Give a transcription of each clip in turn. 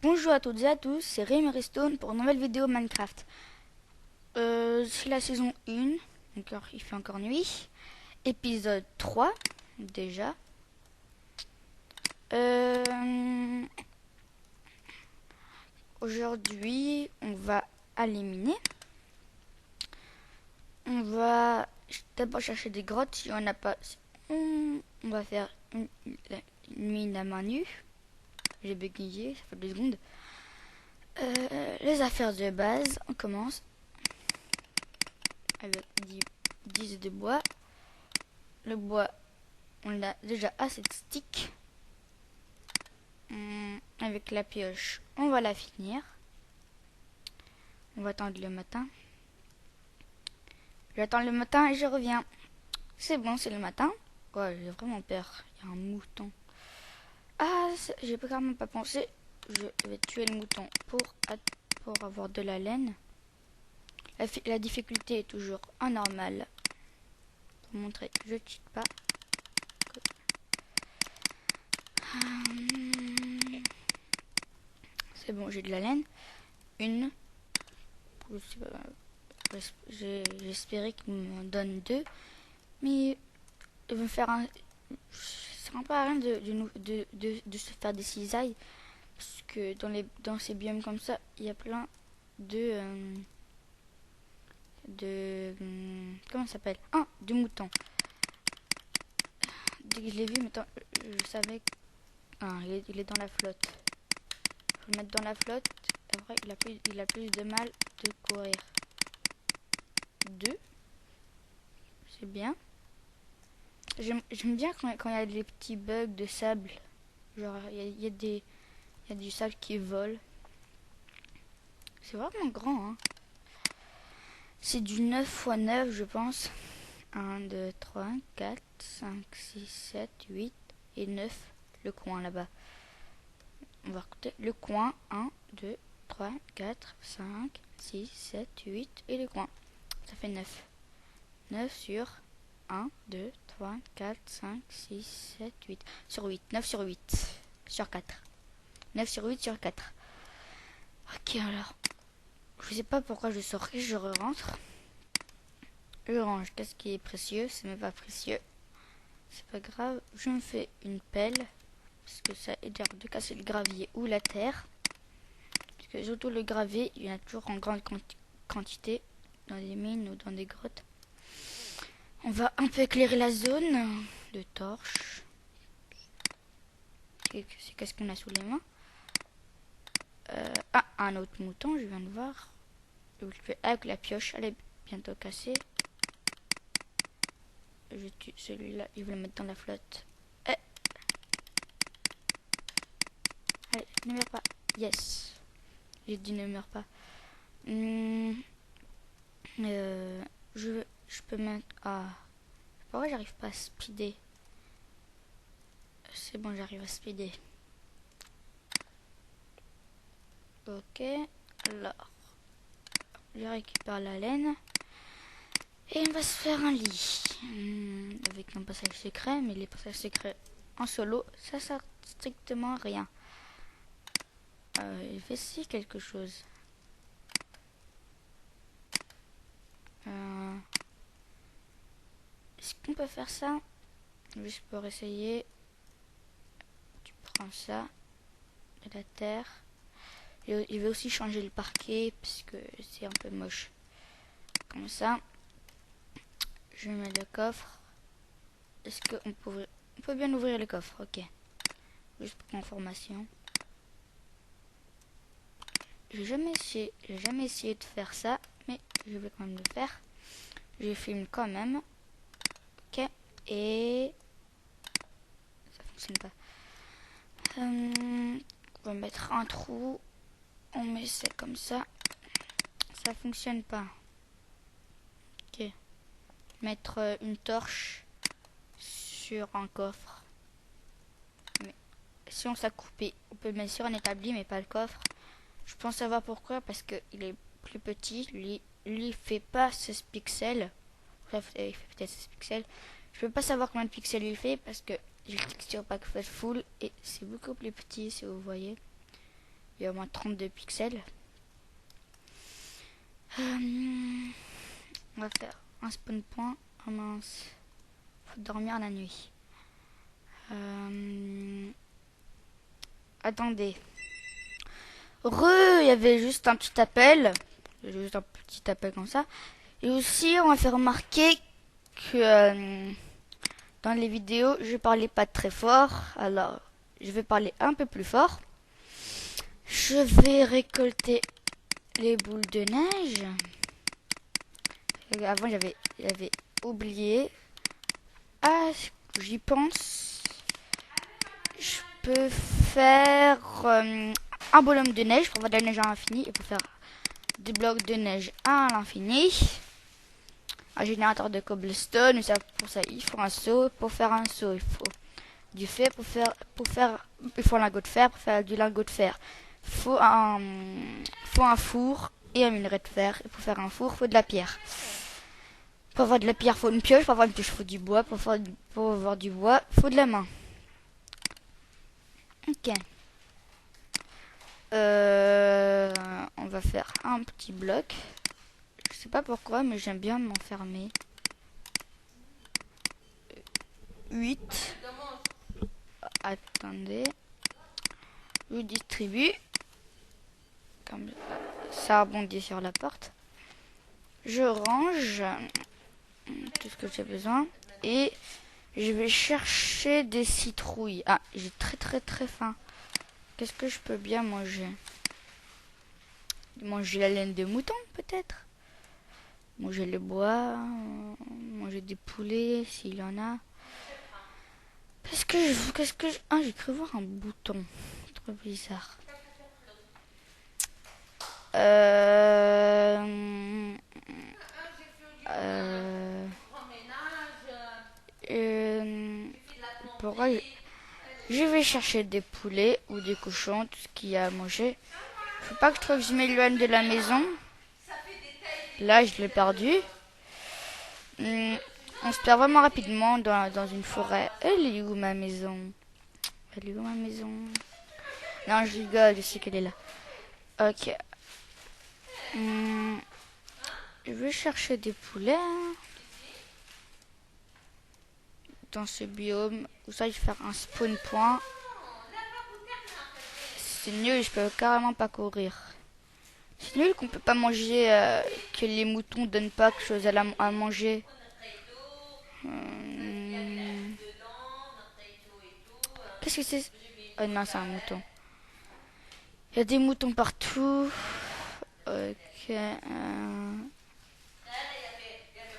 Bonjour à toutes et à tous, c'est Rim Stone pour une nouvelle vidéo Minecraft. C'est la saison 1, donc il fait encore nuit. Épisode 3, déjà. Aujourd'hui, on va éliminer. On va d'abord chercher des grottes, si on n'a pas... On va faire une mine à main nue. J'ai bégayé, ça fait 2 secondes. Les affaires de base, on commence avec 10 de bois. Le bois, on a déjà assez de sticks. Avec la pioche, on va la finir. On va attendre le matin. J'attends le matin et je reviens. C'est bon, c'est le matin. Ouais, j'ai vraiment peur. Il y a un mouton. Ah, j'ai vraiment pas pensé. Je vais tuer le mouton pour avoir de la laine. La difficulté est toujours en normal. Pour montrer que je ne cheat pas. C'est bon, j'ai de la laine. Une. J'espérais qu'il me donne 2. Mais il va me faire un... Ça sert pas à rien de se faire des cisailles. Parce que dans ces biomes comme ça, il y a plein de... comment ça s'appelle? De moutons. Dès que je l'ai vu, maintenant, je savais... il est dans la flotte. Faut le mettre dans la flotte. Après, il a plus de mal de courir. 2. C'est bien. J'aime bien quand il y a des petits bugs de sable. Genre, il y a du sable qui vole. C'est vraiment grand, hein. C'est du 9 x 9, je pense. 1, 2, 3, 4, 5, 6, 7, 8 et 9. Le coin là-bas. On va compter le coin. 1, 2, 3, 4, 5, 6, 7, 8 et le coin. Ça fait 9. 9 sur 1, 2, 3, 4, 5, 6, 7, 8. Sur 8. 9 sur 8. Sur 4. 9 sur 8 sur 4. Ok, alors. Je sais pas pourquoi je sors et je rentre. Je range. Qu'est-ce qui est précieux? C'est même pas précieux. C'est pas grave. Je me fais une pelle. Parce que ça aide de casser le gravier ou la terre. Parce que surtout le gravier, il y en a toujours en grande quantité. Dans des mines ou dans des grottes. On va un peu éclairer la zone de torches. C'est qu'est-ce qu'on a sous les mains? Un autre mouton, je viens de voir. Je le fais avec la pioche, elle est bientôt cassée. Je tue celui-là, je vais le mettre dans la flotte. Allez, ne meurs pas. Yes. J'ai dit ne meurs pas. Je peux mettre... pourquoi j'arrive pas à speeder? C'est bon, j'arrive à speeder. Ok. Alors. Je récupère la laine. Et on va se faire un lit. Avec un passage secret. Mais les passages secrets en solo, ça sert strictement à rien. Il fait si quelque chose. Est-ce qu'on peut faire ça? Juste pour essayer. Tu prends ça. De la terre. Il va aussi changer le parquet. Parce que c'est un peu moche. Comme ça. Je mets le coffre. Est-ce qu'on peut... On peut bien ouvrir le coffre. Ok. Juste pour information. J'ai jamais essayé de faire ça. Mais je vais quand même le faire. Je filme quand même. Ok. Et... ça fonctionne pas. On va mettre un trou. On met ça comme ça. Ça fonctionne pas. Ok. Mettre une torche sur un coffre. Mais si on s'est coupé, on peut mettre sur un établi, mais pas le coffre. Je pense savoir pourquoi, parce que il est plus petit. Lui il fait pas 16 pixels. Bref, il fait peut-être 16 pixels. Je peux pas savoir combien de pixels il fait parce que j'ai le texture pack full et c'est beaucoup plus petit si vous voyez. Il y a au moins 32 pixels. On va faire un spawn point. Oh mince. Faut dormir la nuit. Attendez. Il y avait juste un petit appel. Juste un petit appel comme ça. Et aussi, on va faire remarquer que dans les vidéos, je parlais pas très fort. Alors, je vais parler un peu plus fort. Je vais récolter les boules de neige. Avant, j'avais oublié. Ah, j'y pense. Je peux faire un bonhomme de neige pour avoir de la neige à l'infini et pour faire des blocs de neige à l'infini. Un générateur de cobblestone, mais pour ça il faut un seau. Pour faire un seau, il faut du fer. Il faut un lingot de fer. Pour faire du lingot de fer, il faut un four et un minerai de fer. Et pour faire un four, il faut de la pierre. Pour avoir de la pierre, il faut une pioche. Pour avoir une pioche, il faut du bois. Pour avoir du bois, il faut de la main. Ok. On va faire un petit bloc. Je sais pas pourquoi, mais j'aime bien m'enfermer. 8. Attendez. Je distribue. Comme ça rebondit sur la porte. Je range tout ce que j'ai besoin. Et je vais chercher des citrouilles. Ah, j'ai très faim. Qu'est-ce que je peux bien manger? Manger la laine de mouton, peut-être? Manger le bois, manger des poulets, s'il y en a. Ah, j'ai cru voir un bouton. Trop bizarre. Pourquoi je vais chercher des poulets ou des cochons, tout ce qu'il y a à manger. Faut pas que je m'éloigne de la maison. Là, je l'ai perdu. On se perd vraiment rapidement dans une forêt. Elle est où ma maison? Elle est où ma maison? Non, je rigole, je sais qu'elle est là. Ok. Je vais chercher des poulets. Dans ce biome. Où ça, je vais faire un spawn point. C'est nul, je peux carrément pas courir. C'est nul qu'on peut pas manger, que les moutons donnent pas quelque chose à manger. Qu'est-ce que c'est? Oh non, c'est un mouton. Il y a des moutons partout. Ok.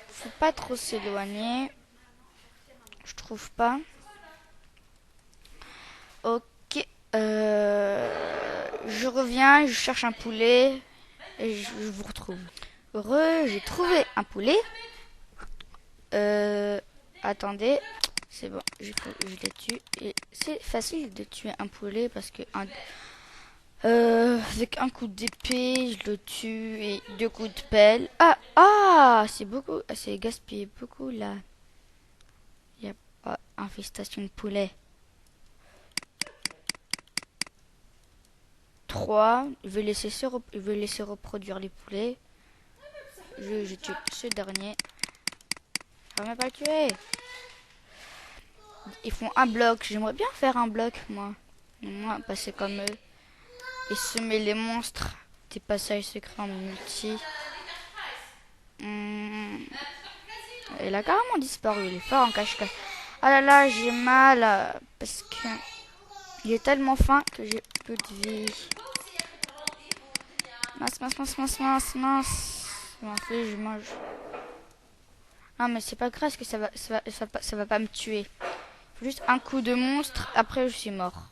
Faut pas trop s'éloigner. Je trouve pas. Ok. Je reviens, je cherche un poulet. Et je vous retrouve. J'ai trouvé un poulet. Attendez. C'est bon, je les tue. Et c'est facile de tuer un poulet parce que avec un coup d'épée, je le tue et 2 coups de pelle. C'est gaspillé beaucoup là. Il y a infestation de poulets. 3. Je vais laisser reproduire les poulets. Je tue ce dernier. Je vais même pas le tuer. Ils font un bloc. J'aimerais bien faire un bloc, moi. Passer comme eux. Et semer les monstres. Des passages secrets en multi. Il a carrément disparu. Il est fort en cache-cache. Ah là là, j'ai mal. Parce que il est tellement faim que j'ai peu de vie. Mince. Bon, je mange. Non, mais c'est pas grave, parce que ça va pas me tuer. Faut juste un coup de monstre, après je suis mort.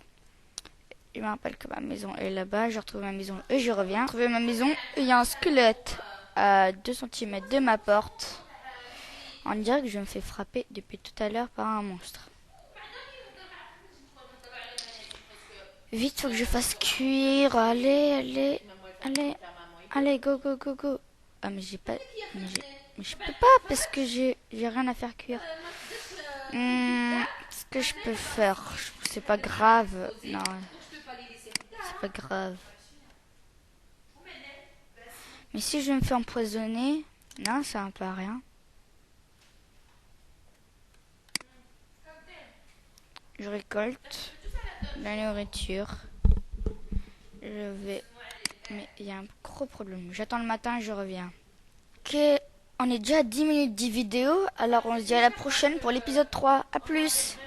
Je me rappelle que ma maison est là-bas. Je retrouve ma maison et je reviens. Trouver ma maison, il y a un squelette à 2 cm de ma porte. On dirait que je me fais frapper depuis tout à l'heure par un monstre. Vite, faut que je fasse cuire. Allez, go. Ah, mais j'ai pas... Mais je peux pas parce que j'ai rien à faire cuire. Ce que je peux faire, c'est pas grave. Non, c'est pas grave. Mais si je me fais empoisonner... Non, ça va pas rien. Je récolte la nourriture. Je vais... Mais il y a un gros problème. J'attends le matin et je reviens. Ok, on est déjà à 10 minutes de vidéo. Alors on se dit à la prochaine pour l'épisode 3. A plus!